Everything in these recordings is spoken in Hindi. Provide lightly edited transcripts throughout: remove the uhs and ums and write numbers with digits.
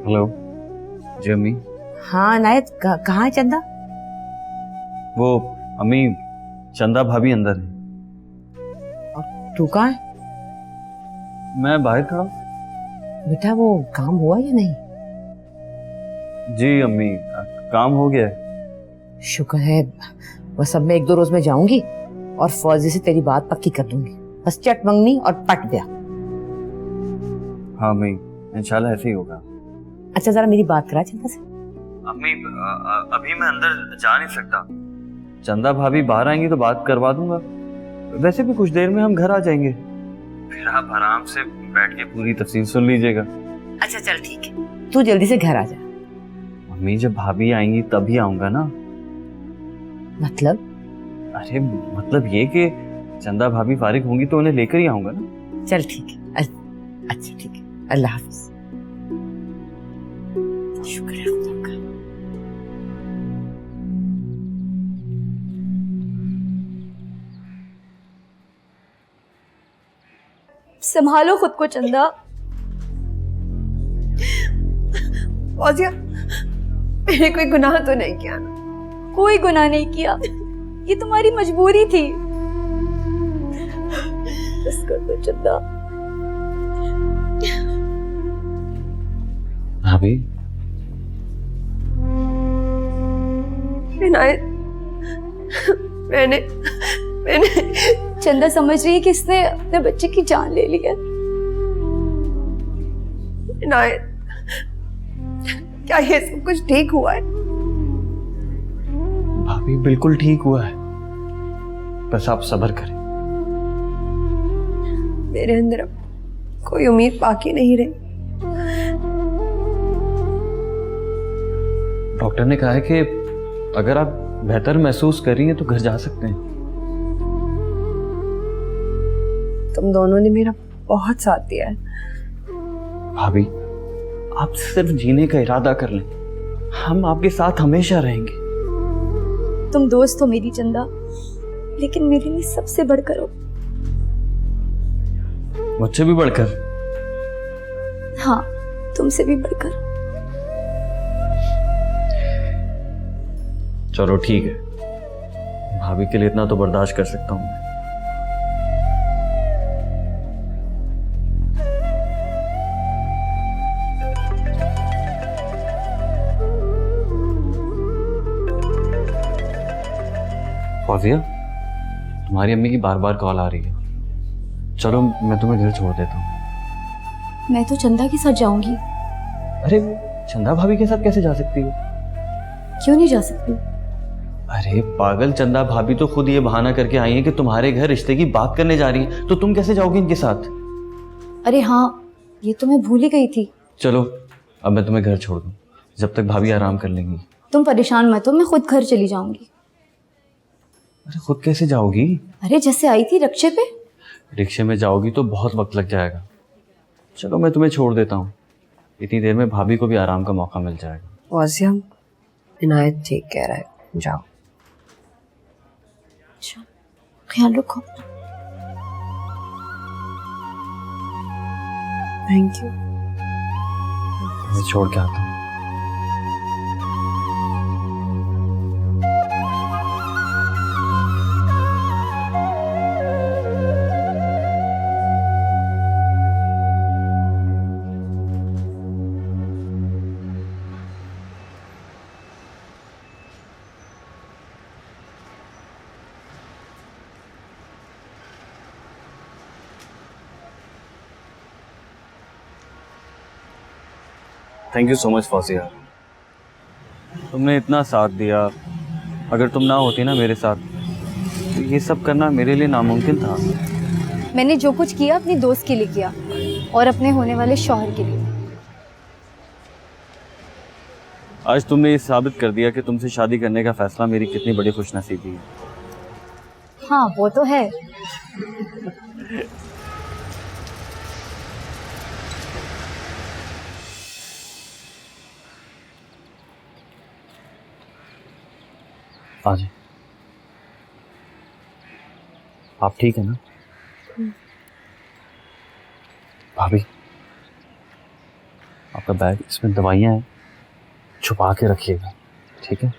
हेलो जी अम्मी। हाँ नायत, कहाँ है चंदा? वो अम्मी, चंदा भाभी अंदर है। और तू कहाँ है? मैं बाहर खड़ा हूँ। बेटा वो काम हुआ या नहीं? जी अम्मी, काम हो गया है। शुक्र है। बस अब मैं 1-2 रोज में जाऊंगी और फौजी से तेरी बात पक्की कर दूंगी। बस चट मंगनी और पट गया। हाँ अम्मी, इंशाल्लाह ऐसे ही होगा। अच्छा जरा मेरी बात करा चंदा से। अम्मी अभी मैं अंदर जा नहीं सकता। चंदा भाभी बाहर आएंगी तो बात करवा दूंगा। वैसे भी कुछ देर में हम घर आ जाएंगे, फिर आप आराम से बैठ के पूरी तफसील सुन लीजिएगा। अच्छा चल ठीक है, तू जल्दी से घर आ जा। मम्मी जब भाभी आएंगी तभी आऊंगा ना। मतलब? अरे मतलब ये कि चंदा भाभी फारिग होंगी तो उन्हें लेकर ही आऊंगा ना। चल ठीक है। अच्छा ठीक है, अल्लाह हाफिज। शुक्र है खुदा का। संभालो खुद को चंदा। फौजिया, मैंने कोई गुनाह तो नहीं किया ना? कोई गुनाह नहीं किया, ये तुम्हारी मजबूरी थी। बस कर दो चंदा। भाभी इनायत, मैंने चंदा समझ रही है कि इसने अपने बच्चे की जान ले ली है। इनायत, क्या ये सब कुछ ठीक हुआ है? भाभी बिल्कुल ठीक हुआ है, बस आप सब्र करें। मेरे अंदर अब कोई उम्मीद बाकी नहीं रही। डॉक्टर ने कहा है कि अगर आप बेहतर महसूस कर रही हैं तो घर जा सकते हैं। तुम दोनों ने मेरा बहुत साथ दिया है। भाभी आप सिर्फ जीने का इरादा कर लें, हम आपके साथ हमेशा रहेंगे। तुम दोस्त हो मेरी चंदा, लेकिन मेरे लिए सबसे बढ़कर हो। मुझसे भी बढ़कर? हाँ, तुमसे भी बढ़कर। चलो ठीक है, भाभी के लिए इतना तो बर्दाश्त कर सकता हूँ मैं। फौजिया, तुम्हारी अम्मी की बार बार कॉल आ रही है। चलो मैं तुम्हें घर छोड़ देता हूँ। मैं तो चंदा के साथ जाऊंगी। अरे चंदा भाभी के साथ कैसे जा सकती हो? क्यों नहीं जा सकती? अरे पागल, चंदा भाभी तो खुद ये बहाना करके आई है कि तुम्हारे घर रिश्ते की बात करने जा रही है, तो तुम कैसे जाओगी इनके साथ? अरे हाँ, ये तो मैं भूल ही गई थी। चलो अब मैं तुम्हें घर छोड़ दूं, जब तक भाभी आराम कर लेंगी। तुम परेशान मत हो, मैं खुद घर चली जाऊंगी। अरे खुद कैसे जाओगी? अरे जैसे आई थी रिक्शे पे। रिक्शे में जाओगी तो बहुत वक्त लग जाएगा। चलो मैं तुम्हें छोड़ देता हूँ, इतनी देर में भाभी को भी आराम का मौका मिल जाएगा। फौजिया, इनायत ठीक कह रहा है, जाओ। अच्छा, ख्याल रखो। Thank you. मैं छोड़ के आता हूँ। Thank you so much Fauzia, तुमने इतना साथ दिया। अगर तुम ना होती ना मेरे साथ तो ये सब करना मेरे लिए नामुमकिन था। मैंने जो कुछ किया अपनी दोस्त के लिए किया और अपने होने वाले शौहर के लिए। आज तुमने ये साबित कर दिया कि तुमसे शादी करने का फैसला मेरी कितनी बड़ी खुशनसीबी है। हाँ वो तो है। आज आप ठीक है ना? भाभी आपका बैग, इसमें दवाइयाँ हैं, छुपा के रखिएगा, ठीक है?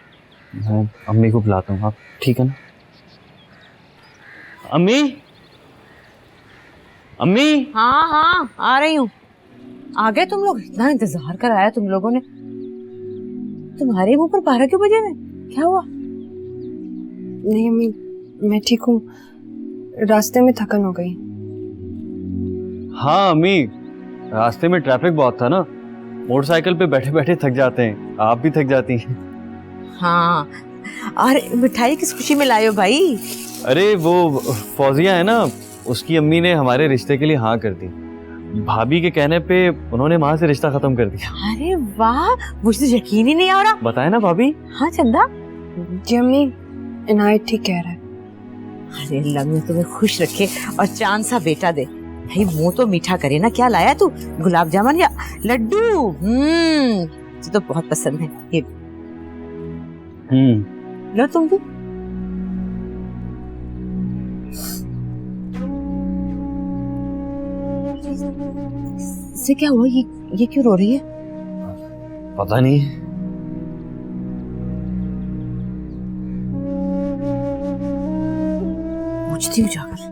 मैं अम्मी को बुलाता हूँ, आप ठीक है ना? अम्मी, अम्मी। हाँ हाँ आ रही हूँ। आ गए तुम लोग? इतना इंतजार कराया तुम लोगों ने। तुम्हारे मुंह पर 12 क्यों बजे में? क्या हुआ? नहीं अम्मी, मैं ठीक हूँ, रास्ते में थकन हो गई। हाँ अम्मी, रास्ते में ट्रैफिक बहुत था ना, मोटरसाइकिल पे बैठे बैठे थक जाते हैं, आप भी थक जाती हैं। हाँ, और मिठाई किस खुशी में लाए हो भाई? अरे वो फौजिया है ना, उसकी अम्मी ने हमारे रिश्ते के लिए हाँ कर दी। भाभी के कहने पे उन्होंने वहां से रिश्ता खत्म कर दिया। अरे वाह, मुझे तो यकीन ही नहीं आ रहा। बताए ना भाभी? हाँ चंदा। जी अम्मी, इनायत ठीक कह रहा है। अरे अल्लाह में तुम्हें खुश रखे और चांद सा बेटा दे। भाई मुंह तो मीठा करे ना। क्या लाया तू? गुलाब जामुन या लड्डू? मुझे तो बहुत पसंद है ये। लो तुम भी। इससे क्या हुआ? ये क्यों रो रही है? पता नहीं। पूछती हूँ जाकर।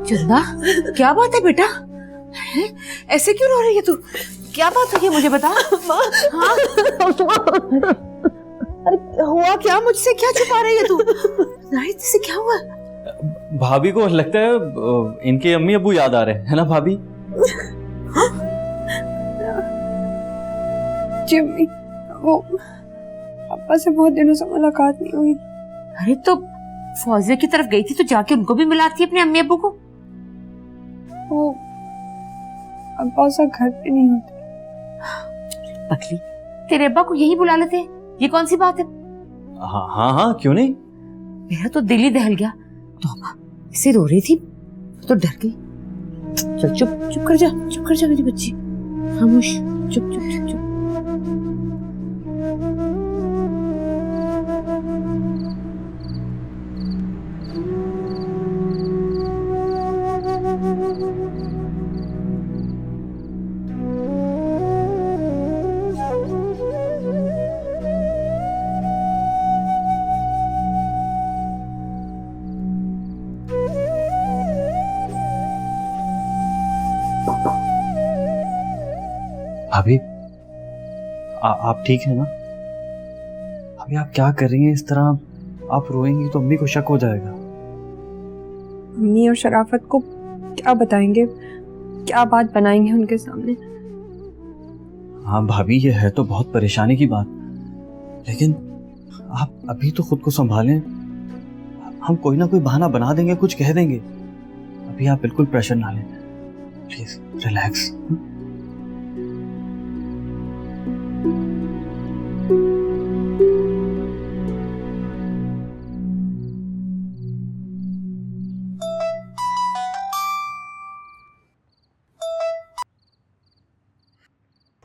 चंदा, क्या बात है बेटा? हैं? ऐसे क्यों रो रही है तू? क्या बात है मुझे बता। हाँ? अरे हुआ क्या? मुझसे क्या छुपा रही है तू? नाहिद से क्या हुआ? भाभी को लगता है इनके अम्मी अब्बू याद आ रहे हैं, है ना भाभी? जी अम्मी, वो पापा से बहुत दिनों से मुलाकात नहीं हुई। अरे तो फौजिया की तरफ गई थी तो जाके उनको भी मिलाती अपने अम्मी अब्बू को। वो अब्बा सा घर पे नहीं होते। पकली, तेरे अब्बा को यही बुला लेते। ये कौन सी बात है? हाँ हाँ हाँ, क्यों नहीं? मेरा तो दिल ही दहल गया। तौबा, इसे रो रही थी तो डर गई। चल चुप चुप कर जा, चुप कर जा मेरी बच्ची, खामोश, चुप चुप चुप चुप। भाभी, आप ठीक है ना? अभी आप क्या कर रही हैं इस तरह? आप रोएंगी तो अम्मी को शक हो जाएगा। अम्मी और शराफत को क्या बताएंगे, क्या बात बनाएंगे उनके सामने? हाँ भाभी, ये है तो बहुत परेशानी की बात, लेकिन आप अभी तो खुद को संभालें। हम कोई ना कोई बहाना बना देंगे, कुछ कह देंगे। अभी आप बिल्कुल प्रेशर ना लें, प्लीज रिलैक्स।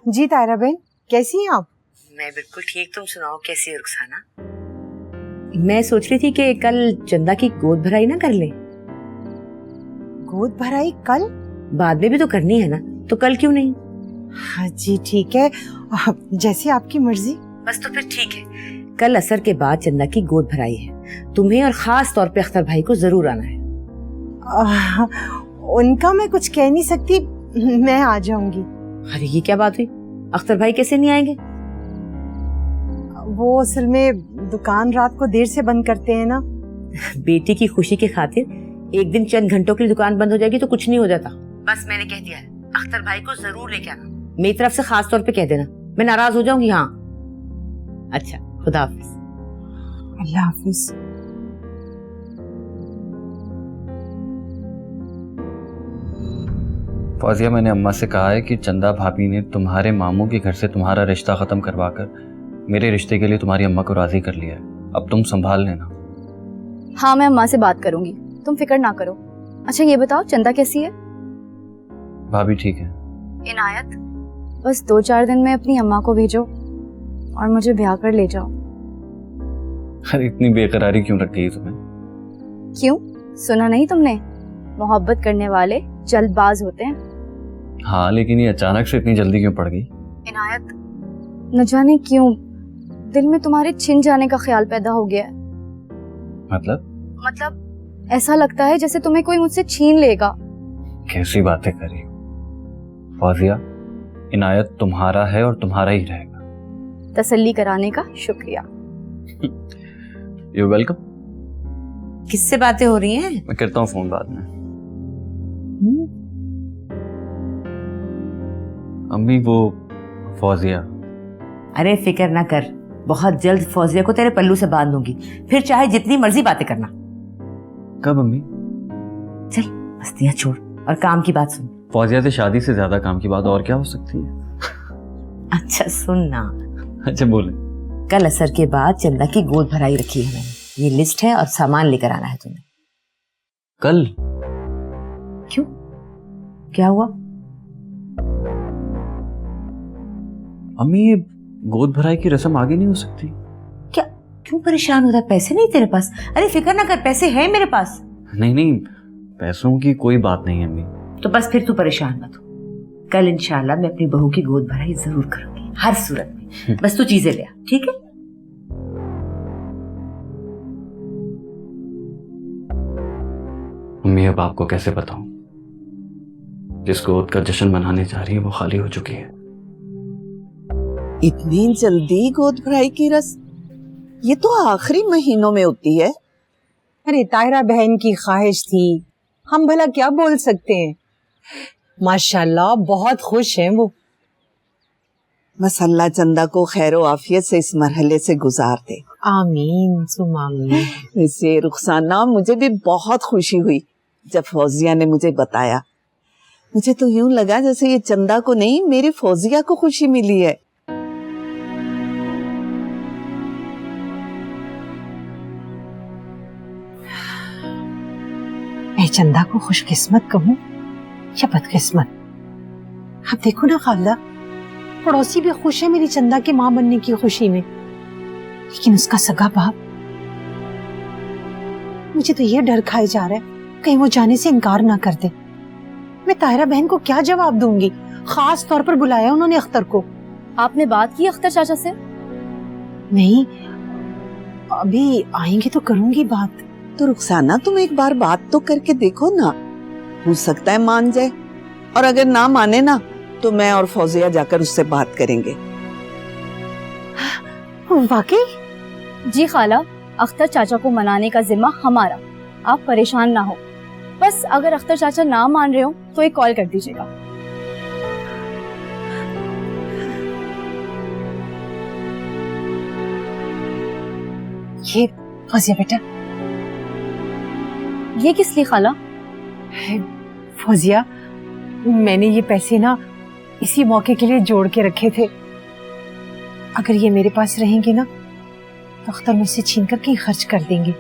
जी तायरा बहन, कैसी हैं आप? मैं बिल्कुल ठीक, तुम सुनाओ कैसी है रुखसाना? मैं सोच रही थी कि कल चंदा की गोद भराई ना कर ले। गोद भराई कल? बाद में भी तो करनी है ना, तो कल क्यों नहीं? हाँ जी ठीक है, जैसी आपकी मर्जी। बस तो फिर ठीक है, कल असर के बाद चंदा की गोद भराई है। तुम्हें और खास तौर पे अख्तर भाई को जरूर आना है। उनका मैं कुछ कह नहीं सकती, मैं आ जाऊंगी। अरे ये क्या बात हुई? अख्तर भाई कैसे नहीं आएंगे? वो असल में दुकान रात को देर से बंद करते हैं ना। बेटी की खुशी की खातिर एक दिन चंद घंटों के लिए दुकान बंद हो जाएगी तो कुछ नहीं हो जाता। बस मैंने कह दिया है, अख्तर भाई को जरूर लेके आना। मेरी तरफ से खास तौर पे कह देना, मैं नाराज हो जाऊंगी। हाँ अच्छा, खुदा हाफिज। अल्लाह हाफिज। फौजिया, मैंने अम्मा से कहा है कि चंदा भाभी ने तुम्हारे मामू के घर से तुम्हारा रिश्ता खत्म करवाकर मेरे रिश्ते के लिए तुम्हारी अम्मा को राजी कर लिया है। अब तुम संभाल लेना। हाँ, मैं अम्मा से बात करूंगी, तुम फिक्र ना करो। अच्छा ये बताओ, चंदा कैसी है? भाभी ठीक है। इनायत, बस 2-4 दिन में अपनी अम्मा को भेजो और मुझे ब्याह कर ले जाओ। अरे इतनी बेकरारी क्यों रख गई तुम्हें? क्यों, सुना नहीं तुमने? मोहब्बत करने वाले जल्दबाज होते हैं। हाँ, लेकिन ये अचानक से इतनी जल्दी क्यों पड़ गई? इनायत, न जाने क्यों दिल में तुम्हारे छिन जाने का ख्याल पैदा हो गया है। मतलब ऐसा लगता है जैसे तुम्हें कोई मुझसे छीन लेगा। कैसी बातें कर रही हो फौजिया? इनायत तुम्हारा है और तुम्हारा ही रहेगा। तसल्ली कराने का शुक्रिया। You welcome. किससे बातें हो रही हैं? मैं करता हूँ फोन बाद में। अम्मी वो फौजिया। अरे फिक्र ना कर, बहुत जल्द फौजिया को तेरे पल्लू से बांध दूंगी, फिर चाहे जितनी मर्जी बातें करना। कब अम्मी? चल मस्तियां छोड़ और काम की बात सुन। फौजिया से शादी से ज्यादा काम की बात और क्या हो सकती है? अच्छा सुन ना, अच्छा बोले। कल असर के बाद चंदा की गोद भराई रखी है मैंने। ये लिस्ट है और सामान लेकर आना है तुम्हें। कल? क्यों, क्या हुआ? अम्मी ये गोद भराई की रस्म आगे नहीं हो सकती? क्या, क्यों परेशान होता है? पैसे नहीं तेरे पास? अरे फिक्र ना कर, पैसे हैं मेरे पास। नहीं नहीं, पैसों की कोई बात नहीं है अम्मी। तो बस फिर तू परेशान मत हो। कल इंशाल्लाह मैं अपनी बहू की गोद भराई जरूर करूंगी, हर सूरत में। बस तू चीजें ले आ, ठीक है? अम्मी अब आपको कैसे बताऊं, जिस गोद का जश्न मनाने जा रही है वो खाली हो चुकी है। इतनी जल्दी गोद भराई की रस्म? ये तो आखिरी महीनों में होती है। अरे ताहिरा बहन की ख्वाहिश थी, हम भला क्या बोल सकते हैं। माशाल्लाह बहुत खुश हैं वो। बस अल्लाह चंदा को खैरो आफियत से इस मरहले से गुजार दे। आमीन सुम आमीन। वैसे रुखसाना, मुझे भी बहुत खुशी हुई जब फौजिया ने मुझे बताया। मुझे तो यूं लगा जैसे ये चंदा को नहीं, मेरी फौजिया को खुशी मिली है। मैं चंदा को खुशकिस्मत कहूँ या बदकिस्मत? अब देखो ना खालदा, पड़ोसी भी खुश है मेरी चंदा की माँ बनने की खुशी में, लेकिन उसका सगा बाप, मुझे तो ये डर खाए जा रहा है कहीं वो जाने से इनकार ना कर दे। मैं ताहिरा बहन को क्या जवाब दूंगी? खास तौर पर बुलाया उन्होंने अख्तर को। आपने बात की अख्तर चाचा से? नहीं, अभी आएंगे तो करूंगी बात। तो रुखसाना, तुम एक बार बात तो करके देखो ना, हो सकता है मान जाए। और अगर ना माने ना, तो मैं और फौजिया जाकर उससे बात करेंगे। वाकई? जी खाला, अख्तर चाचा को मनाने का जिम्मा हमारा, आप परेशान ना हो। बस अगर अख्तर चाचा ना मान रहे हो तो एक कॉल कर दीजिएगा। ये फौजिया बेटा। ये किस लिए खाला? फौजिया, मैंने ये पैसे ना इसी मौके के लिए जोड़ के रखे थे। अगर ये मेरे पास रहेंगे ना तो अख्तर मुझसे छीन कर कहीं खर्च कर देंगे।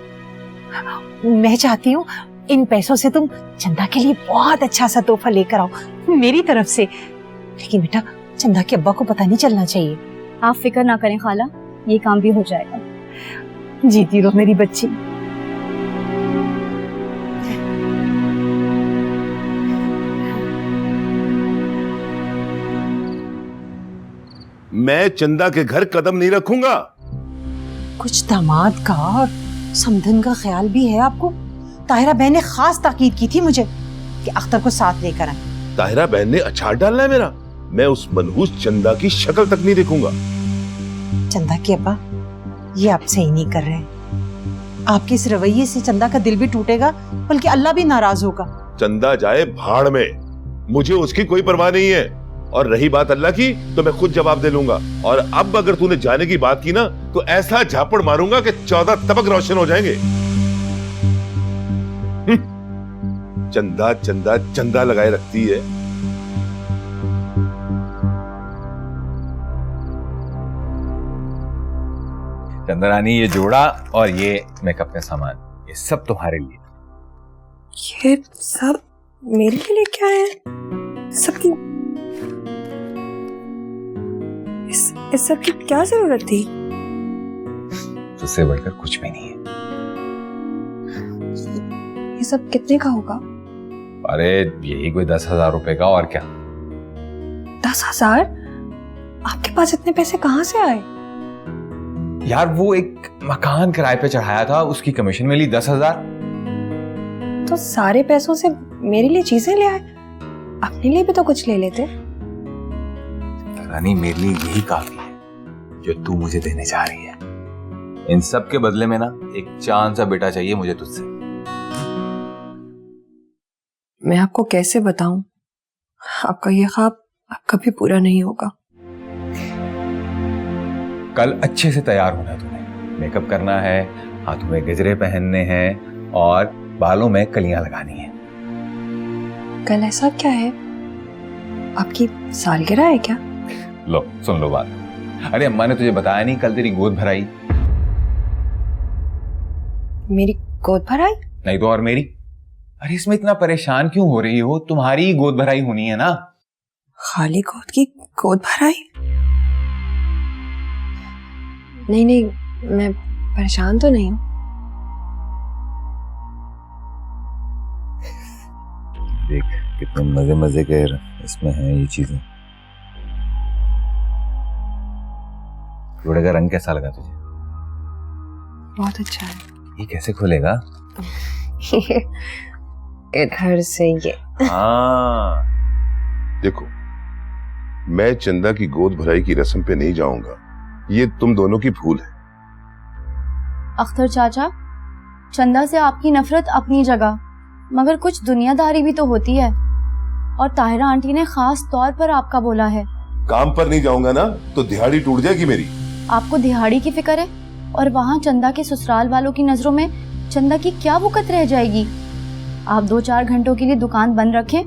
मैं चाहती हूँ इन पैसों से तुम चंदा के लिए बहुत अच्छा सा तोहफा लेकर आओ मेरी तरफ से। लेकिन बेटा, चंदा के अब्बा को पता नहीं चलना चाहिए। आप फिक्र ना करें खाला, ये काम भी हो जाएगा। जीती रहो मेरी बच्ची। मैं चंदा के घर कदम नहीं रखूंगा। कुछ दामाद का और समधन का ख्याल भी है आपको? ताहिरा बहन ने खास ताकीद की थी मुझे कि अख्तर को साथ लेकर आए। ताहिरा बहन ने अचार डालना है मेरा। मैं उस मनहूस चंदा की शक्ल तक नहीं देखूंगा। चंदा के अब्बा, ये आप सही नहीं कर रहे। आपके इस रवैये से चंदा का दिल भी टूटेगा, बल्कि अल्लाह भी नाराज होगा। चंदा जाए भाड़ में, मुझे उसकी कोई परवाह नहीं है। और रही बात अल्लाह की, तो मैं खुद जवाब दे लूंगा। और अब अगर तूने जाने की बात की ना, तो ऐसा झापड़ मारूंगा कि 14 तबक रोशन हो जाएंगे। चंदा चंदा चंदा लगाए रखती है। चंद्रानी, ये जोड़ा और ये मेकअप का सामान, ये सब तुम्हारे लिए। ये सब मेरे लिए क्या है? सबकी इस सब की क्या जरूरत थी? तुझसे बढ़कर कुछ भी नहीं है। ये सब कितने का होगा? अरे यही कोई 10,000 रुपए का, और क्या। 10,000? आपके पास इतने पैसे कहाँ से आए? यार वो एक मकान किराए पे चढ़ाया था, उसकी कमीशन मिली 10,000। तो सारे पैसों से मेरे लिए चीजें ले आए, अपने लिए भी तो कुछ ले लेते। रानी मेरे लिए यही काफी है जो तू मुझे देने जा रही है। इन सब के बदले में ना एक चांद सा बेटा चाहिए मुझे तुझसे। मैं आपको कैसे बताऊं, आपका ये ख्वाब अब कभी पूरा नहीं होगा। कल अच्छे से तैयार होना है तुम्हें, मेकअप करना है, हाथों में गजरे पहनने हैं और बालों में कलियां लगानी है। कल ऐसा क्या है? आपकी सालगिरह है क्या? लो सुन लो बात। अरे अम्मा ने तुझे बताया नहीं, कल तेरी गोद भराई। मेरी गोद भराई? नहीं तो और मेरी। अरे इसमें इतना परेशान क्यों हो रही हो, तुम्हारी ही गोद भराई होनी है ना। खाली गोद की गोद भराई? नहीं नहीं, मैं परेशान तो नहीं हूँ। देख कितने मजे मजे के इसमें हैं ये चीजें। जोड़े का रंग कैसा लगा तुझे? बहुत अच्छा है। ये कैसे खुलेगा? इधर से ये। हाँ देखो, मैं चंदा की गोद भराई की रस्म पे नहीं जाऊंगा, ये तुम दोनों की भूल है। अख्तर चाचा, चंदा से आपकी नफरत अपनी जगह, मगर कुछ दुनियादारी भी तो होती है। और ताहिरा आंटी ने खास तौर पर आपका बोला है। काम पर नहीं जाऊंगा ना तो दिहाड़ी टूट जाएगी मेरी। आपको दिहाड़ी की फिक्र है, और वहाँ चंदा के ससुराल वालों की नजरों में चंदा की क्या वक़्त रह जाएगी। आप 2-4 घंटों के लिए दुकान बंद रखें,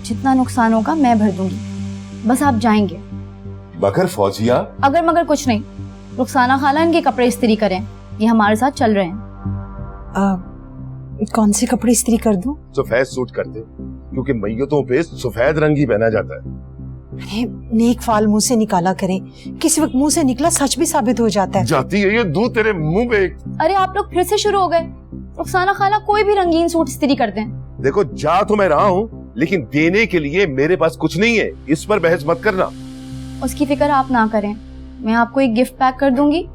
जितना नुकसान होगा मैं भर दूंगी, बस आप जाएंगे। मगर फौजिया। अगर मगर कुछ नहीं, रुखसाना खाला इनके कपड़े इस्त्री करें, ये हमारे साथ चल रहे हैं। कौन से कपड़े इस्त्री कर दूं? सफेद सूट करते, क्योंकि मैयतों पे सफेद रंग ही पहना जाता है। अरे नेक फाल मुंह से निकाला करें, किसी वक्त मुंह से निकला सच भी साबित हो जाता है। जाती है ये दूध तेरे मुंह पे। अरे आप लोग फिर से शुरू हो गए। रुखसाना खाला कोई भी रंगीन सूट इस्त्री करते हैं। देखो जा तो मैं रहा हूँ, लेकिन देने के लिए मेरे पास कुछ नहीं है, इस पर बहस मत करना। उसकी फिक्र आप ना करें, मैं आपको एक गिफ्ट पैक कर दूंगी,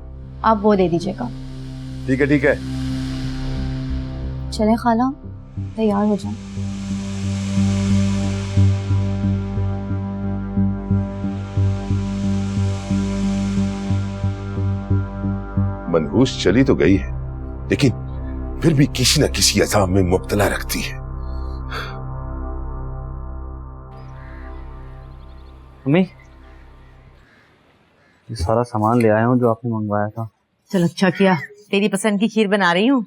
आप वो दे दीजिएगा। ठीक है ठीक है। चले खाला, तैयार हो जाए। मनहूस चली तो गई है, लेकिन फिर भी किसी न किसी अजाब में मुब्तला रखती है। मम्मी, ये सारा सामान ले आया हूँ जो आपने मंगवाया था। चल अच्छा किया, तेरी पसंद की खीर बना रही हूँ।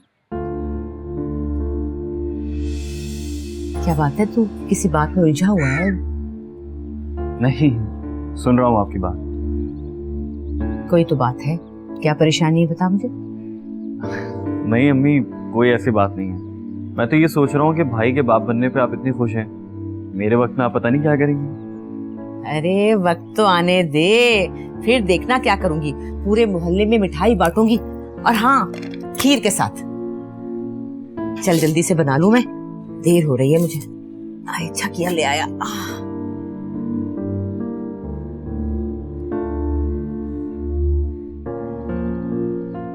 क्या बात है, तू किसी बात में उलझा हुआ है? नहीं, सुन रहा हूँ आपकी बात। कोई तो बात है, क्या परेशानी है बता मुझे। नहीं अम्मी, कोई ऐसी बात नहीं है। मैं तो ये सोच रहा हूँ कि भाई के बाप बनने पे आप इतनी खुश हैं, मेरे वक्त में आप पता नहीं क्या करेंगी। अरे वक्त तो आने दे, फिर देखना क्या करूंगी। पूरे मोहल्ले में मिठाई बांटूंगी, और हाँ खीर के साथ। चल जल्दी से बना लूं, मैं देर हो रही है मुझे। अच्छा किया ले आया।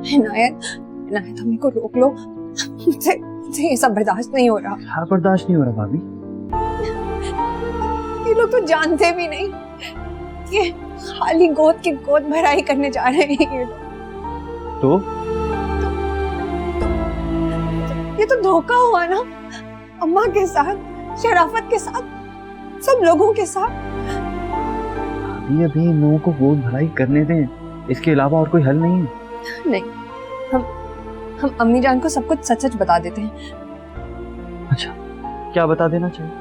इनायत, इनायत मेरे को रोक लो, मुझे ये सब बर्दाश्त नहीं हो रहा। क्या बर्दाश्त नहीं हो रहा भाभी? ये लोग तो जानते भी नहीं कि खाली गोद की गोद भराई करने जा रहे हैं ये लोग। तो ये तो धोखा हुआ ना, अम्मा के साथ, शराफत के साथ, सब लोगों के साथ। अभी अभी इन लोगों को गोद भराई करने दें, इसके अलावा और कोई हल नहीं है। नहीं, हम अम्मी जान को सब कुछ सच सच बता देते हैं। अच्छा, क्या बता देना चाहिए?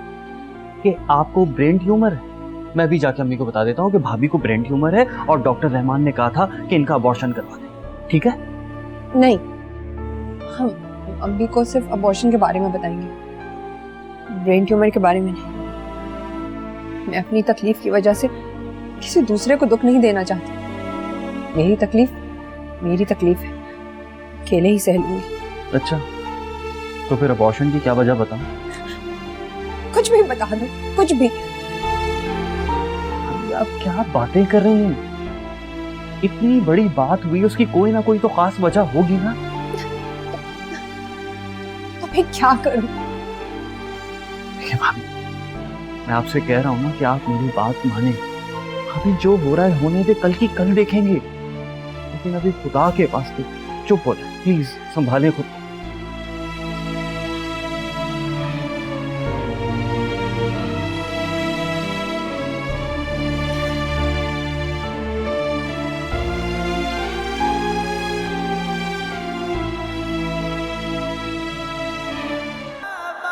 कि आपको ब्रेन ट्यूमर है? मैं भी जाके अम्मी को बता देता हूँ कि भाभी को ब्रेन ट्यूमर है और डॉक्टर रहमान ने कहा था कि इनका अबॉर्शन करवा दें। ठीक है? नहीं, हम अम्मी को सिर्फ अबॉर्शन के बारे में बताएंगे, ब्रेन ट्यूमर के बारे में नहीं। मैं अपनी तकलीफ की वजह से किसी दूसरे को दुख नहीं देना चाहती। मेरी तकलीफ है, अकेले ही सह लूंगी। अच्छा, तो फिर अबॉर्शन की क्या वजह बताऊं? कुछ भी बता दो, कुछ भी। अरे आप क्या बातें कर रही हैं? इतनी बड़ी बात हुई, उसकी कोई ना कोई तो खास वजह होगी ना। तो फिर क्या करूं? देखिए भाभी, मैं आपसे कह रहा हूँ ना कि आप मेरी बात माने। अभी जो हो रहा है होने दे, कल की कल देखेंगे। लेकिन अभी खुदा के वास्ते चुप हो जाए प्लीज, संभालें खुद।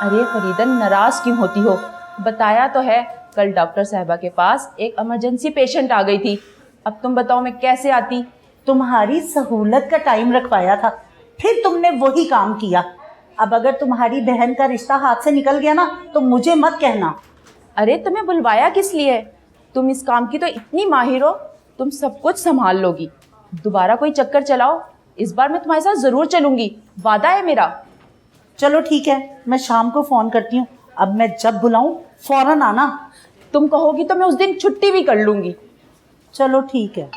अरे फरीदन, नाराज क्यों होती हो? बताया तो है, कल डॉक्टर साहबा के पास एक इमरजेंसी पेशेंट आ गई थी। अब तुम बताओ मैं कैसे आती? तुम्हारी सहूलत का टाइम रखवाया था, फिर तुमने वही काम किया। अब अगर तुम्हारी बहन का रिश्ता हाथ से निकल गया ना तो मुझे मत कहना। अरे तुम्हें बुलवाया किस लिए? तुम इस काम की तो इतनी माहिर हो, तुम सब कुछ संभाल लोगी। दोबारा कोई चक्कर चलाओ, इस बार मैं तुम्हारे साथ जरूर चलूंगी, वादा है मेरा। चलो ठीक है, मैं शाम को फोन करती हूँ। अब मैं जब बुलाऊं फौरन आना। तुम कहोगी तो मैं उस दिन छुट्टी भी कर लूंगी। चलो ठीक है।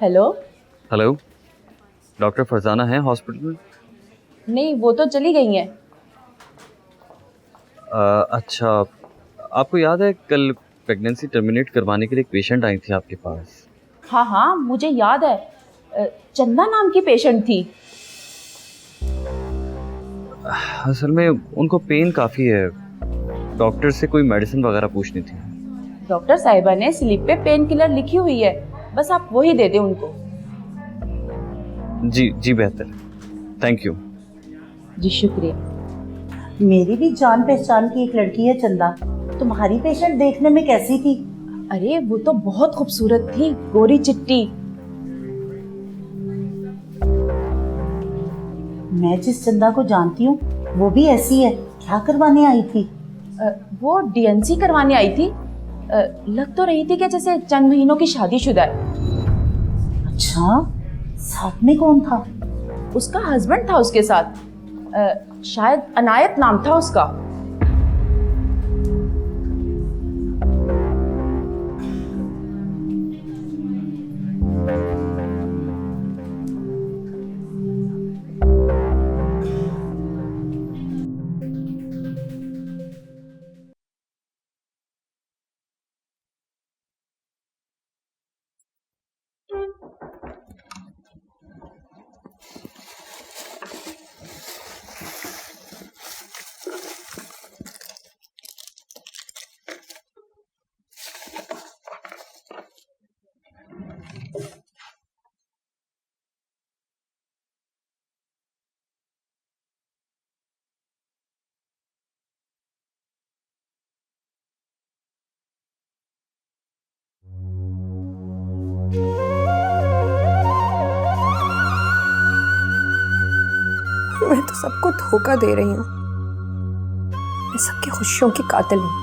हेलो। हेलो, डॉक्टर फरजाना है हॉस्पिटल में? नहीं, वो तो चली गई हैं। अच्छा, आपको याद है कल प्रेगनेंसी टर्मिनेट करवाने के लिए एक पेशेंट आई थी आपके पास? हाँ हाँ, मुझे याद है। चंदा नाम की पेशेंट थी। असल में उनको पेन काफ़ी है, डॉक्टर से कोई मेडिसिन वगैरह पूछनी थी। डॉक्टर साहिबा ने स्लिप पे पेन किलर लिखी हुई है, बस आप वही दे दें उनको। जी जी, बेहतर, थैंक यू। जी शुक्रिया। मेरी भी जान पहचान की एक लड़की है चंदा। तुम्हारी पेशेंट देखने में कैसी थी? अरे वो तो बहुत खूबसूरत थी, गोरी चिट्टी। मैं जिस चंदा को जानती हूँ वो भी ऐसी है। क्या करवाने आई थी? वो डीएनसी करवाने आई थी। लग तो रही थी कि जैसे चंद महीनों की शादीशुदा है। अच्छा, साथ में कौन था? उसका हस्बैंड था उसके साथ, शायद अनायत नाम था उसका। मैं तो सबको धोखा दे रही हूँ। मैं सबकी खुशियों की कातिल हूँ।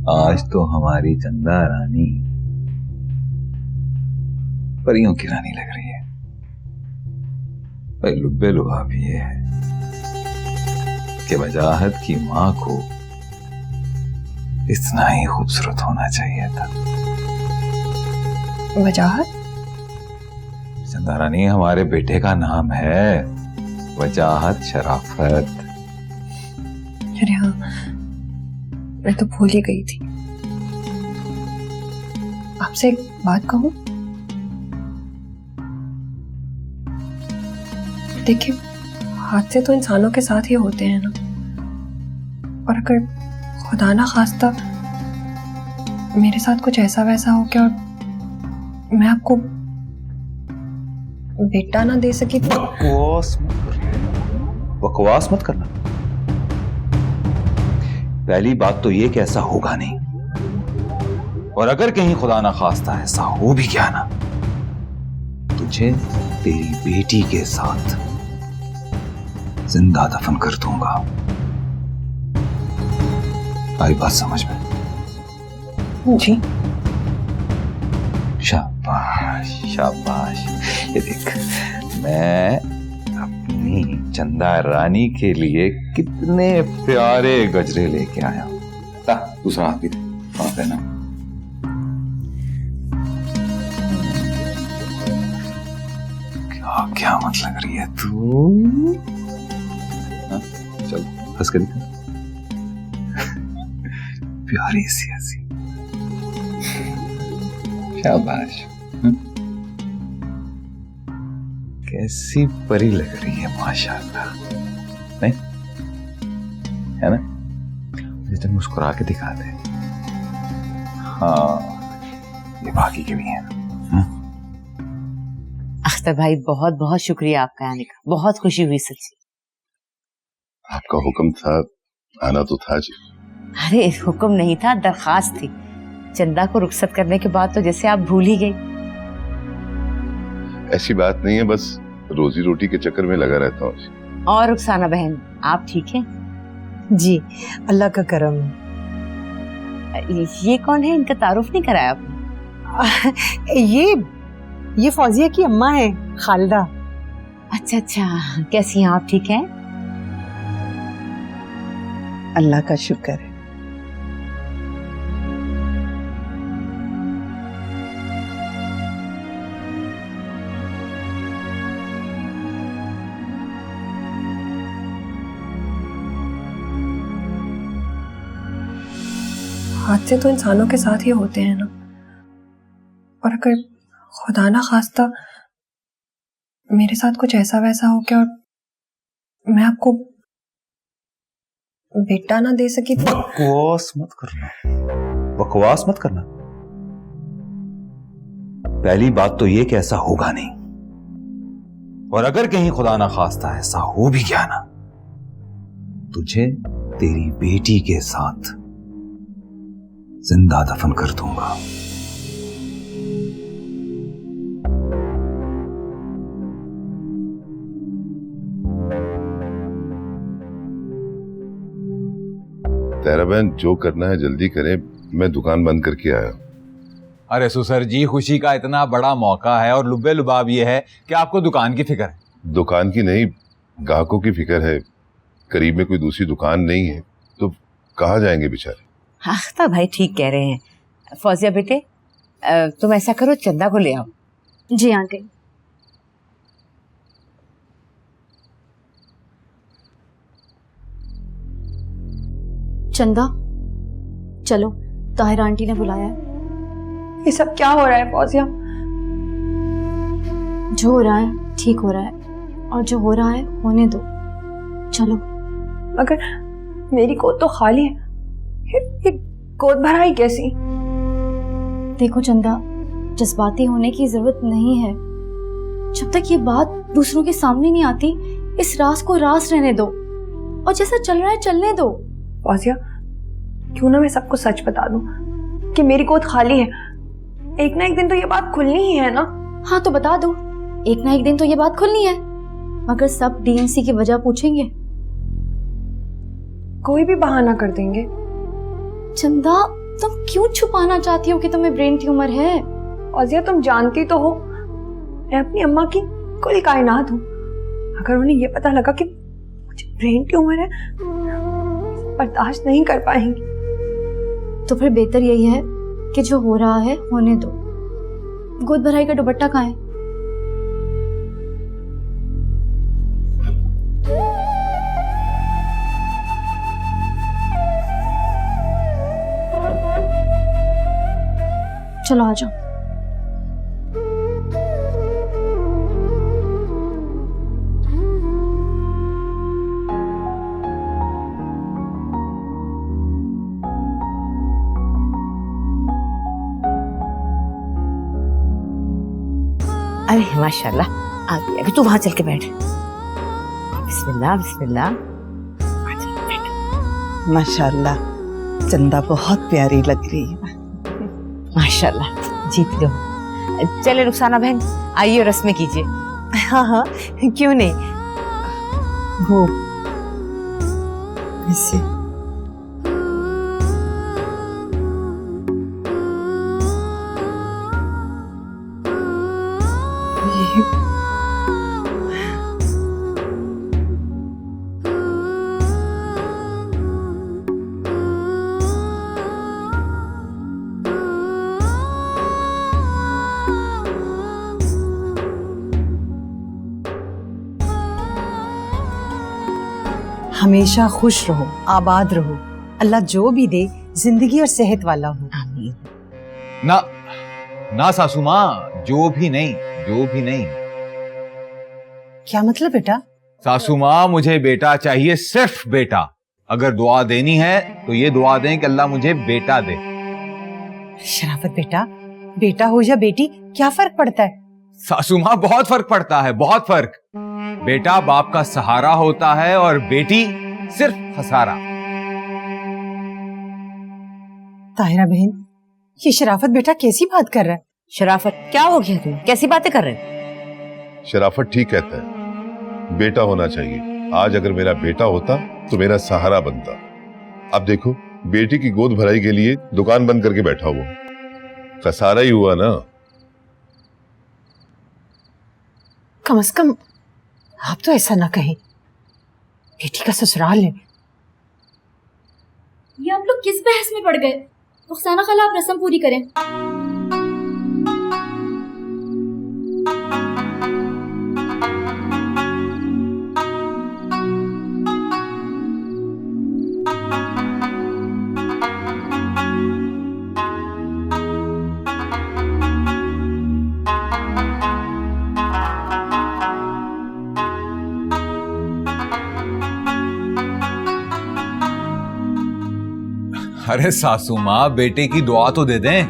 आज तो हमारी चंदा रानी परियों की रानी लग रही है। भाई लुब्बे लुभाव ये है कि वजाहत की मां को इतना ही खूबसूरत होना चाहिए था। वजाहत? चंदा रानी हमारे बेटे का नाम है, वजाहत शराफत। अरे हाँ, मैं तो भूल ही गई थी। आपसे एक बात कहूं? देखिए, हादसे तो इंसानों के साथ ही होते हैं ना, और अगर खुदा ना खास्ता मेरे साथ कुछ ऐसा वैसा हो गया और मैं आपको बेटा ना दे सकी तो बकवास मत करना। पहली बात तो ये कि ऐसा होगा नहीं, और अगर कहीं खुदा ना खास्ता ऐसा हो भी गया ना, तुझे तेरी बेटी के साथ जिंदा दफन कर दूंगा। आई बात समझ में? जी। शाबाश शाबाश। ये देख, मैं अपनी चंदा रानी के लिए कितने प्यारे गजरे लेके आया हूं। ला, दूसरा हाथ भी दे, हाथ है ना। क्या क्या मत लग रही है तू? हाँ, चल हंस के दिखा। प्यारी सी हंसी। शाबाश। कैसी परी लग रही है माशाल्लाह, नहीं है ना? मुझे तो मुस्कुरा के दिखा दे। हाँ, ये बाकी के भी हैं। अख्तर भाई बहुत बहुत शुक्रिया आपका आने का, बहुत खुशी हुई सच्ची। आपका हुक्म था, आना तो था जी। अरे हुक्म नहीं था, दरखास्त थी। चंदा को रुखसत करने के बाद तो जैसे आप भूल ही गई। ऐसी बात नहीं है, बस रोजी रोटी के चक्कर में लगा रहता हूँ। और रुखसाना बहन, आप ठीक हैं? जी, अल्लाह का करम। ये कौन है? इनका तारुफ नहीं कराया आपने? ये फौजिया की अम्मा है, खालिदा। अच्छा अच्छा, कैसी हैं आप? ठीक हैं? अल्लाह का शुक्र है। हादसे तो इंसानों के साथ ही होते हैं ना, और अगर खुदा ना खास्ता मेरे साथ कुछ ऐसा वैसा हो गया और मैं आपको बेटा ना दे सकी तो। बकवास मत करना, बकवास मत करना। पहली बात तो ये कि ऐसा होगा नहीं, और अगर कहीं खुदा ना खास्ता ऐसा हो भी गया ना, तुझे तेरी बेटी के साथ जिंदा दफन कर दूंगा। तेरा बहन, जो करना है जल्दी करें, मैं दुकान बंद करके आया। अरे सुसर जी, खुशी का इतना बड़ा मौका है और लुब्बे लुबाब ये है कि आपको दुकान की फिक्र है। दुकान की नहीं, ग्राहकों की फिक्र है। करीब में कोई दूसरी दुकान नहीं है तो कहाँ जाएंगे बेचारे। अख्तर भाई ठीक कह रहे हैं। फौजिया बेटे, तुम ऐसा करो, चंदा को ले आओ। जी आंटी। चंदा, चलो, ताहिरा आंटी ने बुलाया है। ये सब क्या हो रहा है फौजिया? जो हो रहा है ठीक हो रहा है, और जो हो रहा है होने दो। चलो। मगर मेरी गोद तो खाली है, ये गोद भराई कैसी? देखो चंदा, जज्बाती होने की जरूरत नहीं है। जब तक ये बात दूसरों के सामने नहीं आती, इस राज को राज रहने दो, और जैसा चल रहा है चलने दो। फौजिया, क्यों ना मैं सबको सच बता दूं कि मेरी गोद खाली है। एक ना एक दिन तो ये बात खुलनी ही है ना। हाँ तो बता दो, एक ना एक दिन तो ये बात खुलनी है। मगर सब डीएनसी की वजह पूछेंगे। कोई भी बहाना कर देंगे। चंदा, तुम क्यों छुपाना चाहती हो कि तुम्हें ब्रेन ट्यूमर है? फौजिया, तुम जानती तो हो मैं अपनी अम्मा की कुल कायनात हूँ। अगर उन्हें ये पता लगा कि मुझे ब्रेन ट्यूमर है, बर्दाश्त नहीं कर पाएंगी। तो फिर बेहतर यही है कि जो हो रहा है होने दो। गोद भराई का दुपट्टा कहाँ है? चलो आ जाओ। अरे माशाल्लाह, आ गई। अभी तू वहां चल के बैठ। बिस्मिल्लाह बिस्मिल्लाह। माशाल्लाह चंदा बहुत प्यारी लग रही है। माशाल्लाह जीत लो। चले रुखसाना बहन, आइए रस्में कीजिए। हाँ हाँ क्यों नहीं। वो ऐसे हमेशा खुश रहो, आबाद रहो। अल्लाह जो भी दे जिंदगी और सेहत वाला हो। आमीन। ना ना सासू माँ, जो भी नहीं, जो भी नहीं। क्या मतलब बेटा? सासू माँ मुझे बेटा चाहिए, सिर्फ बेटा। अगर दुआ देनी है तो ये दुआ दें कि अल्लाह मुझे बेटा दे। शराफत बेटा, बेटा हो या बेटी क्या फर्क पड़ता है? सासू माँ बहुत फर्क पड़ता है, बहुत फर्क। बेटा बाप का सहारा होता है और बेटी सिर्फ खसारा। ताहिरा बहन, ये शराफत बेटा कैसी बात कर रहा है? शराफत क्या हो गया तुम, कैसी बातें कर रहे हो? शराफत ठीक कहता है, बेटा होना चाहिए। आज अगर मेरा बेटा होता तो मेरा सहारा बनता। अब देखो बेटी की गोद भराई के लिए दुकान बंद करके बैठा हुआ, खसारा ही हुआ ना। कम से कम आप तो ऐसा ना कहें, बेटी का ससुराल है। ये आप लोग किस बहस में पड़ गए? रुखसाना खाला आप रस्म पूरी करें। अरे सासू माँ, बेटे की दुआ तो दे दें।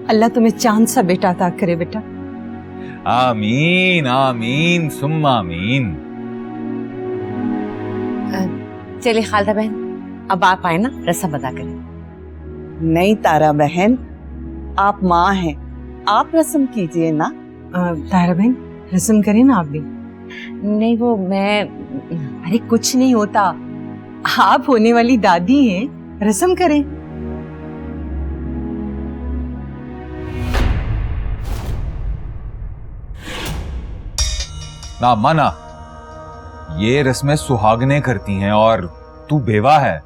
अल्लाह तुम्हें चांद सा बेटा अता करे बेटा। आमीन आमीन सुम्मा आमीन। चलिए खालदा बहन, अब आप आए ना, रस्म अदा करें। नहीं तारा बहन, आप माँ हैं, आप रस्म कीजिए ना। ताहिरा बहन रस्म करें ना आप भी। नहीं वो मैं, अरे कुछ नहीं होता, आप होने वाली दादी हैं, रस्म करें। ना माना, ये रस्में सुहागने करती हैं और तू बेवा है।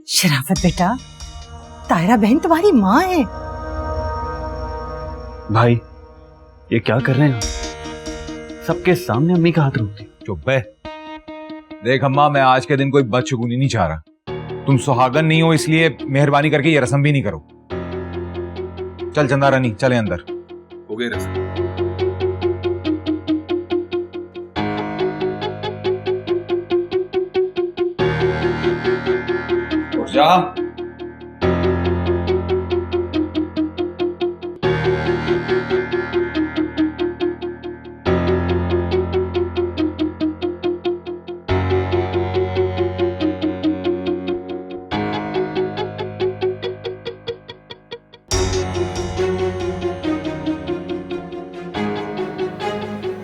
शराफत बेटा, ताहिरा बहन तुम्हारी माँ है। भाई ये क्या कर रहे हैं आप? सबके सामने अम्मी का हाथ रोक दिया। चुप बे। देख अम्मा, मैं आज के दिन कोई बदशगुनी नहीं चाह रहा। तुम सुहागन नहीं हो, इसलिए मेहरबानी करके ये रस्म भी नहीं करो। चल चंदा रानी, चले अंदर। हो गई रस्म। उठ जा।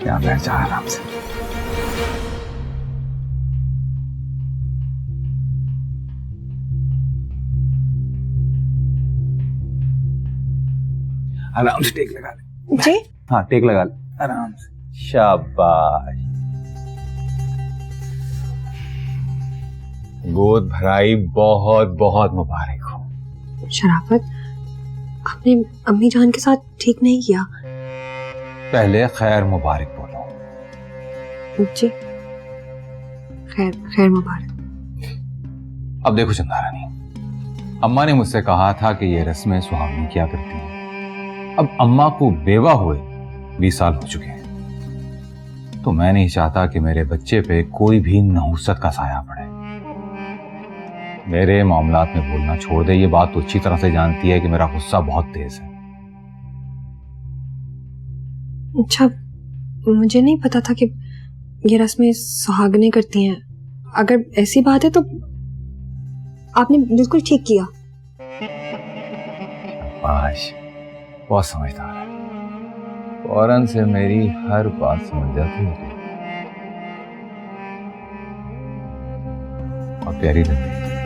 यहाँ बैठ जा आराम से। आराम से टेक लगा ले। जी हाँ टेक लगा ले आराम से। शाबाश। गोद भराई बहुत बहुत मुबारक हो। शराफत, आपने अम्मी जान के साथ ठीक नहीं किया। पहले खैर मुबारक बोलो। जी खैर खैर मुबारक। अब देखो चंदा रानी, अम्मा ने मुझसे कहा था कि ये रस्में सुहागनी किया करती हैं। अब अम्मा को बेवा हुए 20 साल हो चुके हैं, तो मैं नहीं चाहता कि मेरे बच्चे पे कोई भी नहुसत का साया पड़े। मेरे मामलात में बोलना छोड़ दे, ये बात तो अच्छी तरह से जानती है कि मेरा गुस्सा बहुत तेज है। अच्छा, मुझे नहीं पता था कि ये रस्में सुहागनें करती हैं। अगर ऐसी बात है तो आपने बिल्कुल ठीक किया। शाबाश, बहुत समझदार है, फौरन से मेरी हर बात समझ जाती है और प्यारी लगती है।